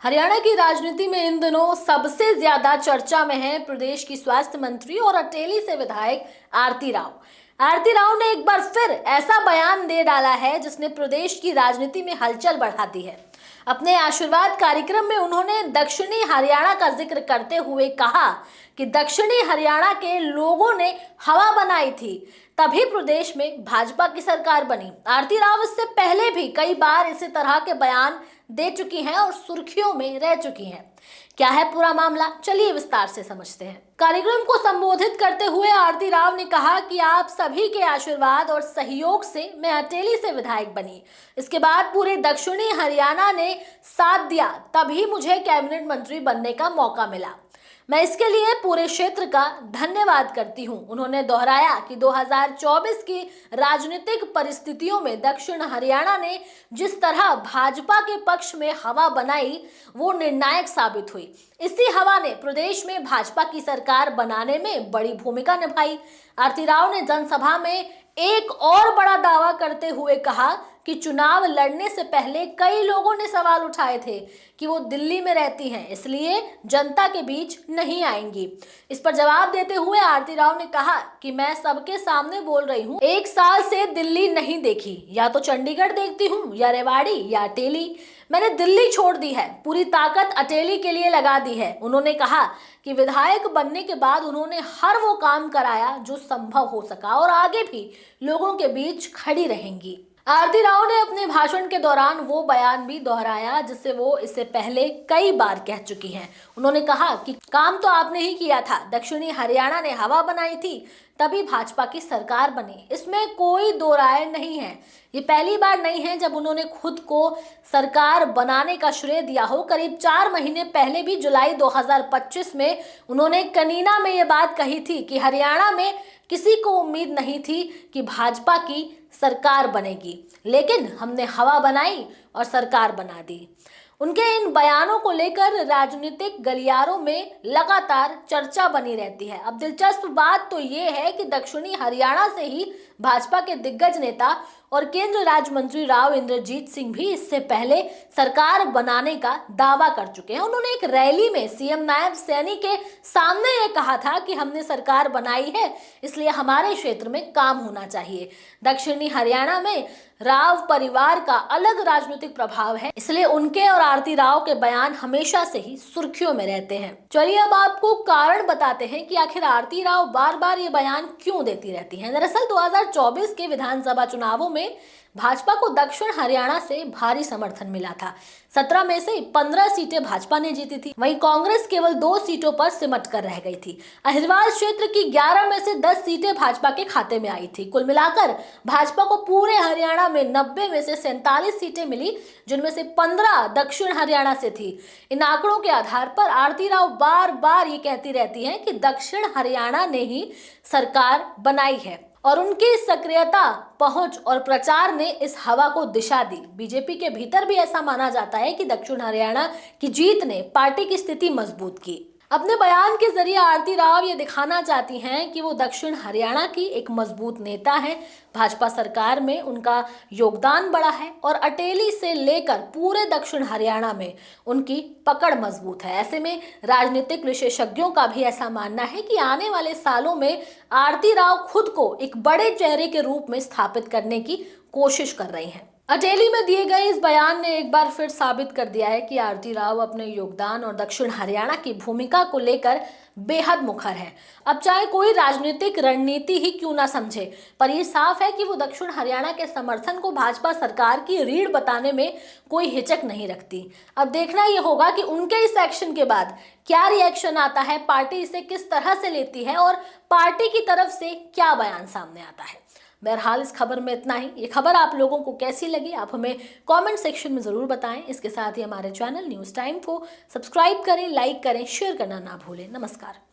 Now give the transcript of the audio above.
हरियाणा की राजनीति में इन दिनों सबसे ज्यादा चर्चा में है प्रदेश की स्वास्थ्य मंत्री और अटेली से विधायक आरती राव। आरती राव ने एक बार फिर ऐसा बयान दे डाला है जिसने प्रदेश की राजनीति में हलचल बढ़ा दी है। अपने आशीर्वाद कार्यक्रम में उन्होंने दक्षिणी हरियाणा का जिक्र करते हुए कहा कि दक्षिणी हरियाणा के लोगों ने हवा बनाई थी, तभी प्रदेश में भाजपा की सरकार बनी। आरती राव इससे पहले भी कई बार इसी तरह के बयान दे चुकी हैं और सुर्खियों में रह चुकी हैं। क्या है पूरा मामला, चलिए विस्तार से समझते हैं। कार्यक्रम को संबोधित करते हुए आरती राव ने कहा कि आप सभी के आशीर्वाद और सहयोग से मैं अटेली से विधायक बनी। इसके बाद पूरे दक्षिणी हरियाणा ने साथ दिया, तभी मुझे कैबिनेट मंत्री बनने का मौका मिला। मैं इसके लिए पूरे क्षेत्र का धन्यवाद करती हूं। उन्होंने दोहराया कि 2024 की राजनीतिक परिस्थितियों में दक्षिण हरियाणा ने जिस तरह भाजपा के पक्ष में हवा बनाई वो निर्णायक साबित हुई। इसी हवा ने प्रदेश में भाजपा की सरकार बनाने में बड़ी भूमिका निभाई। आरती राव ने जनसभा में एक और बड़ा दावा करते हुए कहा कि चुनाव लड़ने से पहले कई लोगों ने सवाल उठाए थे कि वो दिल्ली में रहती हैं, इसलिए जनता के बीच नहीं आएंगी। इस पर जवाब देते हुए आरती राव ने कहा कि मैं सबके सामने बोल रही हूँ, 1 साल से दिल्ली नहीं देखी, या तो चंडीगढ़ देखती हूँ या रेवाड़ी या अटेली। मैंने दिल्ली छोड़ दी है, पूरी ताकत अटेली के लिए लगा दी है। उन्होंने कहा कि विधायक बनने के बाद उन्होंने हर वो काम कराया जो संभव हो सका और आगे भी लोगों के बीच खड़ी रहेंगी। आरती राव ने अपने भाषण के दौरान वो बयान भी दोहराया जिसे वो इससे पहले कई बार कह चुकी हैं। उन्होंने कहा कि काम तो आपने ही किया था, दक्षिणी हरियाणा ने हवा बनाई थी, तभी भाजपा की सरकार बनी, इसमें कोई दो राय नहीं है। ये पहली बार नहीं है जब उन्होंने खुद को सरकार बनाने का श्रेय दिया हो। करीब 4 महीने पहले भी जुलाई 2025 में उन्होंने कनीना में ये बात कही थी कि हरियाणा में किसी को उम्मीद नहीं थी कि भाजपा की सरकार बनेगी, लेकिन हमने हवा बनाई और सरकार बना दी। उनके इन बयानों को लेकर राजनीतिक गलियारों में लगातार चर्चा बनी रहती है। अब दिलचस्प बात तो ये है कि दक्षिणी हरियाणा से ही भाजपा के दिग्गज नेता और केंद्र राज्य मंत्री राव इंद्रजीत सिंह भी इससे पहले सरकार बनाने का दावा कर चुके हैं। उन्होंने एक रैली में सीएम नायब सैनी के सामने ये कहा था कि हमने सरकार बनाई है, इसलिए हमारे क्षेत्र में काम होना चाहिए। दक्षिणी हरियाणा में राव परिवार का अलग राजनीतिक प्रभाव है, इसलिए उनके और आरती राव के बयान हमेशा से ही सुर्खियों में रहते हैं। चलिए अब आपको कारण बताते हैं कि आखिर आरती राव बार बार ये बयान क्यों देती रहती हैं। दरअसल 2024 के विधानसभा चुनावों में भाजपा को दक्षिण हरियाणा से भारी समर्थन मिला था। 17 में से 15 सीटें भाजपा ने जीती थी, वहीं कांग्रेस केवल 2 सीटों पर सिमट कर रह गई थी। अहिरवाल क्षेत्र की 11 में से 10 सीटें भाजपा के खाते में आई थी। कुल मिलाकर भाजपा को पूरे हरियाणा में 90 में से 47 सीटें मिली, जिनमें से 15 दक्षिण हरियाणा से थी। इन आंकड़ों के आधार पर आरती राव बार बार ये कहती रहती हैं कि दक्षिण हरियाणा ने ही सरकार बनाई है और उनकी सक्रियता, पहुंच और प्रचार ने इस हवा को दिशा दी। बीजेपी के भीतर भी ऐसा माना जाता है कि दक्षिण हरियाणा की जीत ने पार्टी की स्थिति मजबूत की। अपने बयान के जरिए आरती राव ये दिखाना चाहती हैं कि वो दक्षिण हरियाणा की एक मजबूत नेता है। भाजपा सरकार में उनका योगदान बड़ा है और अटेली से लेकर पूरे दक्षिण हरियाणा में उनकी पकड़ मजबूत है। ऐसे में राजनीतिक विशेषज्ञों का भी ऐसा मानना है कि आने वाले सालों में आरती राव खुद को एक बड़े चेहरे के रूप में स्थापित करने की कोशिश कर रही हैं। अटेली में दिए गए इस बयान ने एक बार फिर साबित कर दिया है कि आरती राव अपने योगदान और दक्षिण हरियाणा की भूमिका को लेकर बेहद मुखर है। अब चाहे कोई राजनीतिक रणनीति ही क्यों ना समझे, पर यह साफ है कि वो दक्षिण हरियाणा के समर्थन को भाजपा सरकार की रीढ़ बताने में कोई हिचक नहीं रखती। अब देखना यह होगा कि उनके इस एक्शन के बाद क्या रिएक्शन आता है, पार्टी इसे किस तरह से लेती है और पार्टी की तरफ से क्या बयान सामने आता है। बहरहाल इस खबर में इतना ही। ये खबर आप लोगों को कैसी लगी, आप हमें कमेंट सेक्शन में ज़रूर बताएं। इसके साथ ही हमारे चैनल न्यूज़ टाइम को सब्सक्राइब करें, लाइक करें, शेयर करना ना भूलें। नमस्कार।